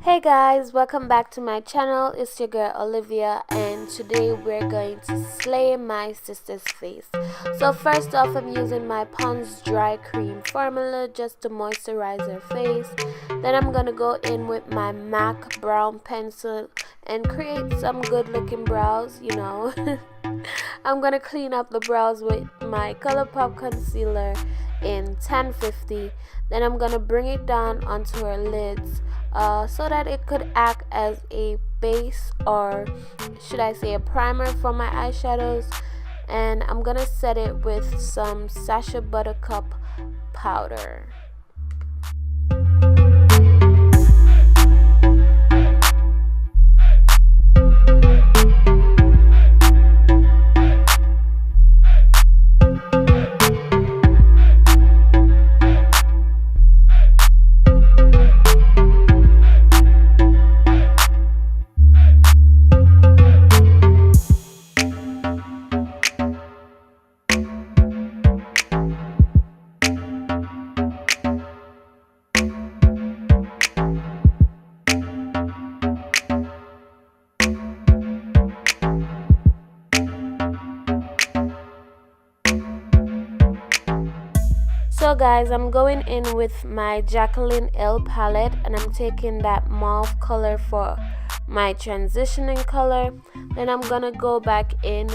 Hey guys, welcome back to my channel. It's your girl Olivia, and today we're going to slay my sister's face. So first off, I'm using my Pond's dry cream formula just to moisturize her face. Then I'm gonna go in with my MAC brown pencil and create some good looking brows, you know. I'm gonna clean up the brows with my Colourpop concealer in 1050. Then I'm gonna bring it down onto her lids so that it could act as a base, or should I say a primer for my eyeshadows. And I'm gonna set it with some Sacha Buttercup powder. So guys, I'm going in with my Jaclyn palette, and I'm taking that mauve color for my transitioning color. Then I'm gonna go back in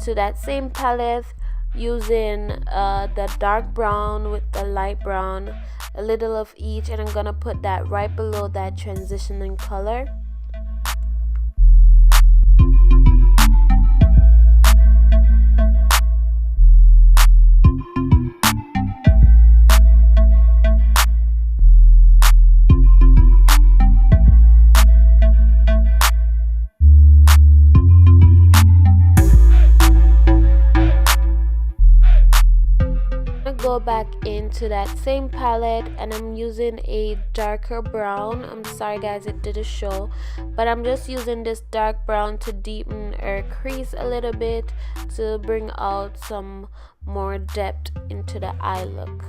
to that same palette using the dark brown with the light brown, a little of each, and I'm gonna put that right below that transitioning color. Go back into that same palette, and I'm using a darker brown. I'm sorry guys, it didn't show, but I'm just using this dark brown to deepen her crease a little bit, to bring out some more depth into the eye look.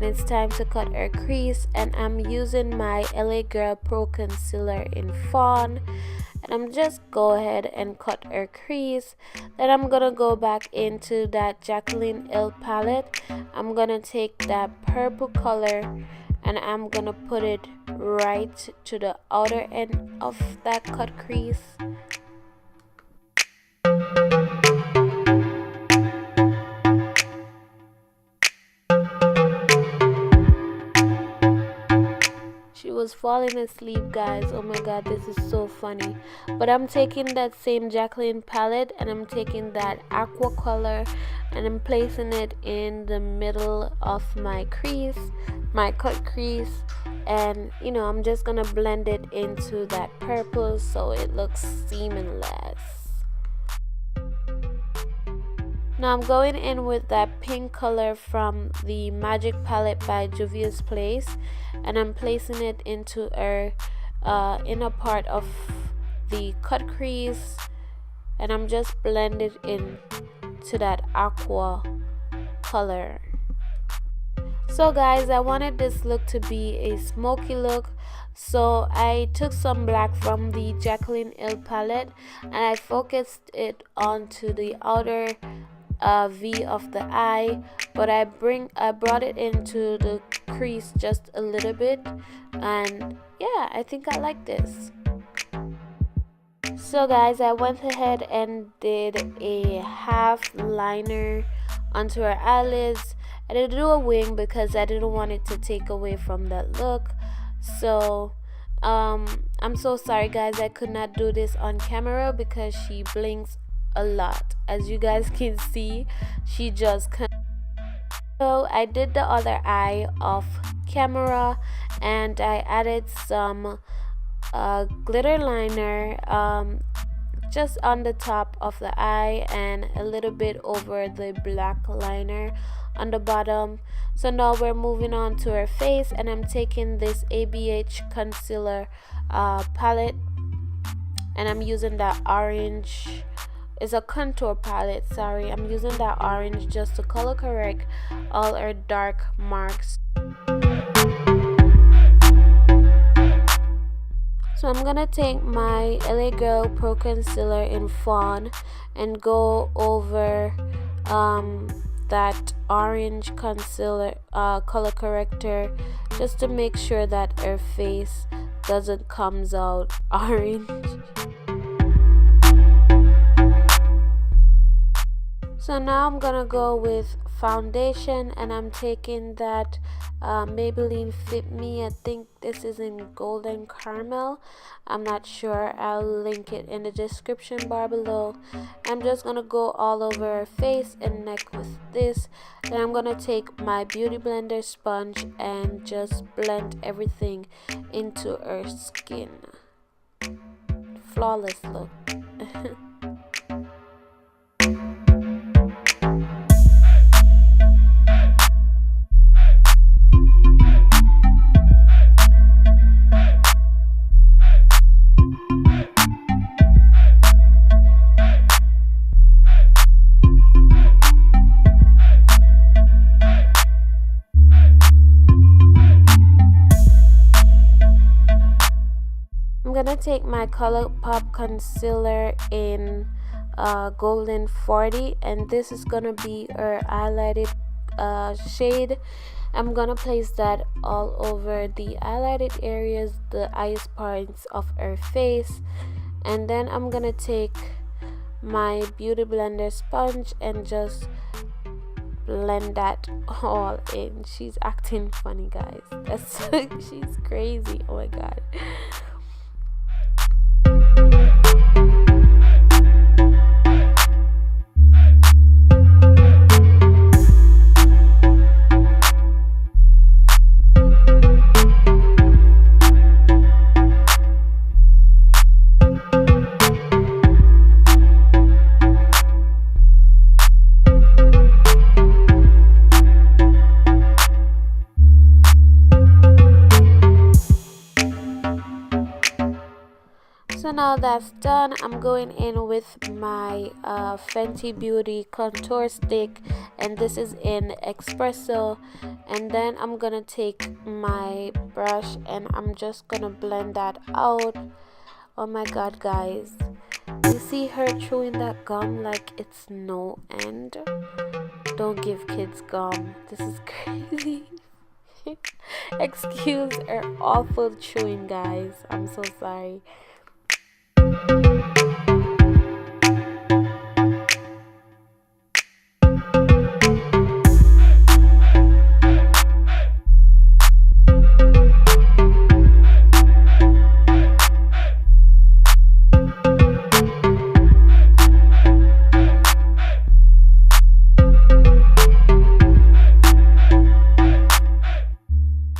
It's time to cut her crease, and I'm using my LA Girl Pro Concealer in Fawn, and I'm just go ahead and cut her crease. Then I'm gonna go back into that Jaclyn palette. I'm gonna take that purple color and I'm gonna put it right to the outer end of that cut crease. Was falling asleep, guys. Oh my god, this is so funny. But I'm taking that same Jaclyn palette, and I'm taking that aqua color, and I'm placing it in the middle of my crease, my cut crease, and you know, I'm just gonna blend it into that purple so it looks seamless. Now I'm going in with that pink color from the Magic palette by Juvias Place, and I'm placing it into her inner part of the cut crease, and I'm just blending in to that aqua color. So guys, I wanted this look to be a smoky look, so I took some black from the Jaclyn palette and I focused it onto the outer V of the eye, but I brought it into the crease just a little bit, and yeah, I think I like this. So guys, I went ahead and did a half liner onto her eyelids. I didn't do a wing because I didn't want it to take away from that look. So I'm so sorry guys, I could not do this on camera because she blinks a lot. As you guys can see, she just so I did the other eye off camera, and I added some glitter liner just on the top of the eye and a little bit over the black liner on the bottom. So now we're moving on to her face, and I'm taking this ABH concealer palette and I'm using that orange. It's a contour palette, sorry. I'm using that orange just to color correct all our dark marks. So I'm gonna take my LA Girl Pro Concealer in Fawn and go over that orange concealer color corrector, just to make sure that her face doesn't comes out orange. So now I'm gonna go with foundation, and I'm taking that Maybelline Fit Me. I think this is in golden caramel, I'm not sure. I'll link it in the description bar below. I'm just gonna go all over her face and neck with this. Then I'm gonna take my beauty blender sponge and just blend everything into her skin. Flawless look. I'm gonna take my ColourPop concealer in golden 40, and this is gonna be her highlighted shade. I'm gonna place that all over the highlighted areas, the highest points of her face, and then I'm gonna take my beauty blender sponge and just blend that all in. She's acting funny, guys. That's she's crazy. Oh my god. So now that's done, I'm going in with my Fenty Beauty contour stick, and this is in espresso. And then I'm gonna take my brush and I'm just gonna blend that out. Oh my god, guys, you see her chewing that gum like it's no end. Don't give kids gum, this is crazy. Excuse her awful chewing, guys, I'm so sorry.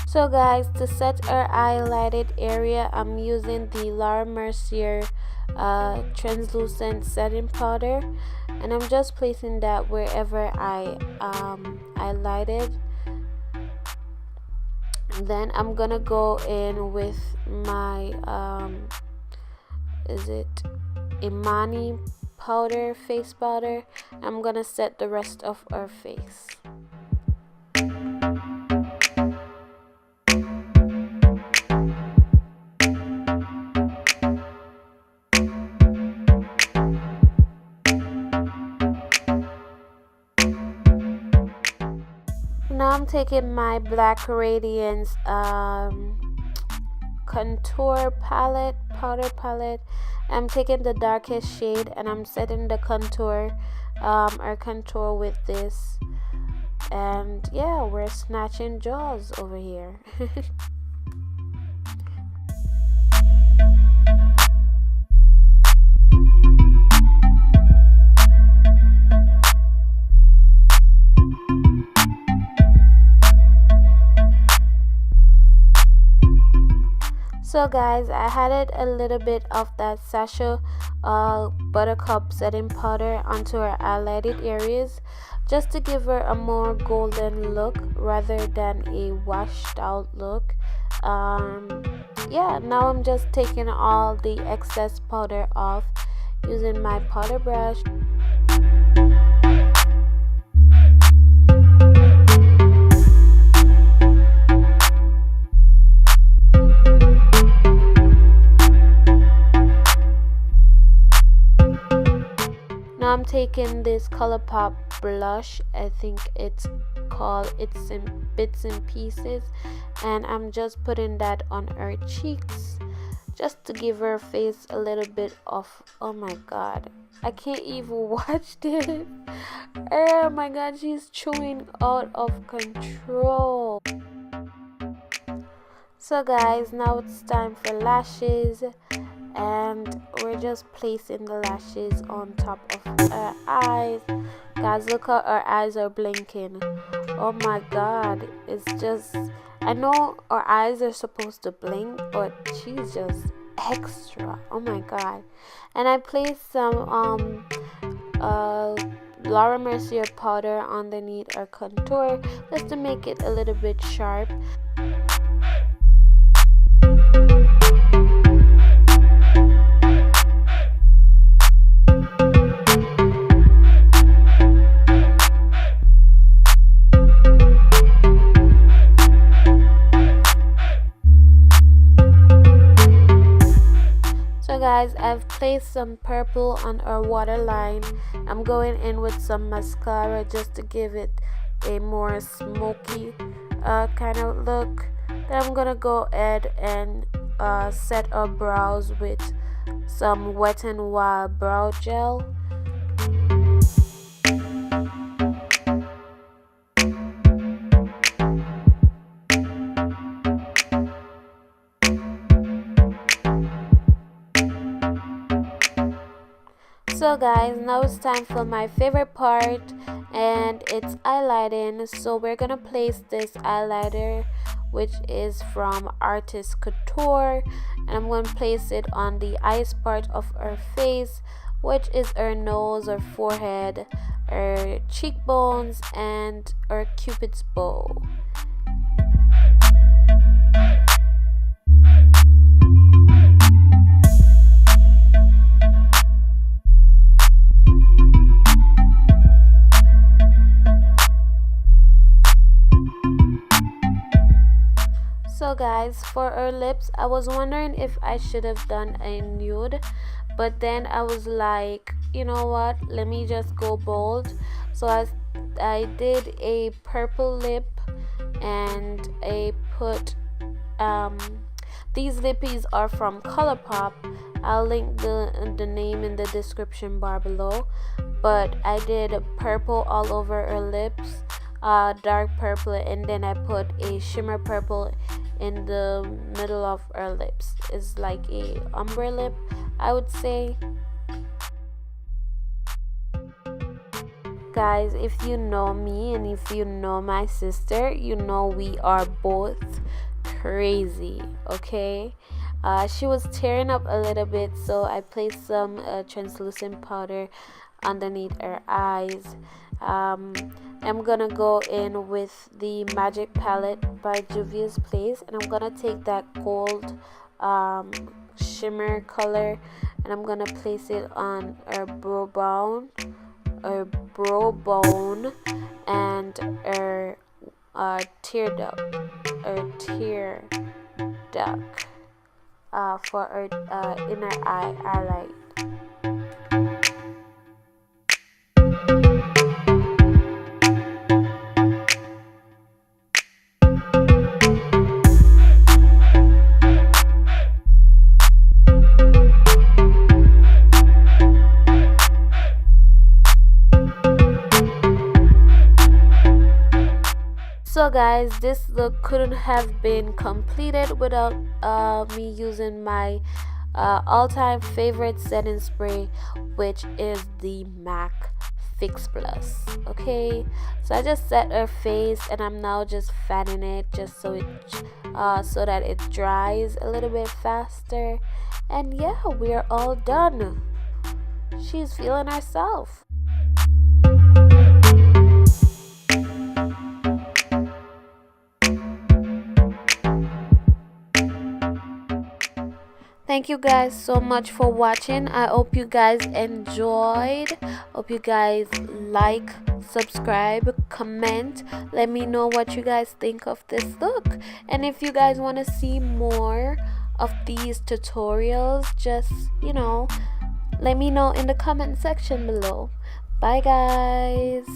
So guys, to set our highlighted area, I'm using the Laura Mercier translucent setting powder, and I'm just placing that wherever I highlighted. Then I'm gonna go in with my is it Imani powder, face powder. I'm gonna set the rest of our face. Now I'm taking my Black Radiance contour palette, powder palette. I'm taking the darkest shade and I'm setting the contour or contour with this. And yeah, we're snatching jaws over here. So guys, I added a little bit of that sachet buttercup setting powder onto her highlighted areas just to give her a more golden look rather than a washed out look. Yeah, now I'm just taking all the excess powder off using my powder brush. Now I'm taking this ColourPop blush, I think it's called It's in Bits and Pieces, and I'm just putting that on her cheeks just to give her face a little bit of, oh my god, I can't even watch this. Oh my god, she's chewing out of control. So guys, now it's time for lashes, and we're just placing the lashes on top of her eyes. Guys, look how her eyes are blinking. Oh my god, it's just, I know our eyes are supposed to blink, but she's just extra. Oh my god. And I placed some Laura Mercier powder underneath her contour just to make it a little bit sharp. Guys, I've placed some purple on our waterline. I'm going in with some mascara just to give it a more smoky kind of look. Then I'm gonna go ahead and set our brows with some Wet n Wild brow gel. So guys, now it's time for my favorite part, and it's highlighting. So we're gonna place this highlighter, which is from Artist Couture, and I'm going to place it on the highest part of her face, which is her nose, her forehead, her cheekbones, and her cupid's bow. So guys, for her lips, I was wondering if I should have done a nude, but then I was like, you know what, let me just go bold. So I did a purple lip, and I put these lippies are from ColourPop. I'll link the name in the description bar below, but I did purple all over her lips, dark purple, and then I put a shimmer purple in the middle of her lips. It's like a ombre lip, I would say. Guys, if you know me and if you know my sister, you know we are both crazy, okay? She was tearing up a little bit, so I placed some translucent powder underneath her eyes. I'm gonna go in with the Magic Palette by Juvia's Place, and I'm gonna take that gold shimmer color, and I'm gonna place it on her brow bone, and her tear duct for her inner eye highlight. So guys, this look couldn't have been completed without me using my all-time favorite setting spray, which is the MAC Fix Plus. Okay, so I just set her face and I'm now just fanning it just so that it dries a little bit faster. And yeah, we're all done. She's feeling herself. Thank you guys so much for watching. I hope you guys enjoyed. Hope you guys like, subscribe, comment. Let me know what you guys think of this look. And if you guys want to see more of these tutorials, just, let me know in the comment section below. Bye guys.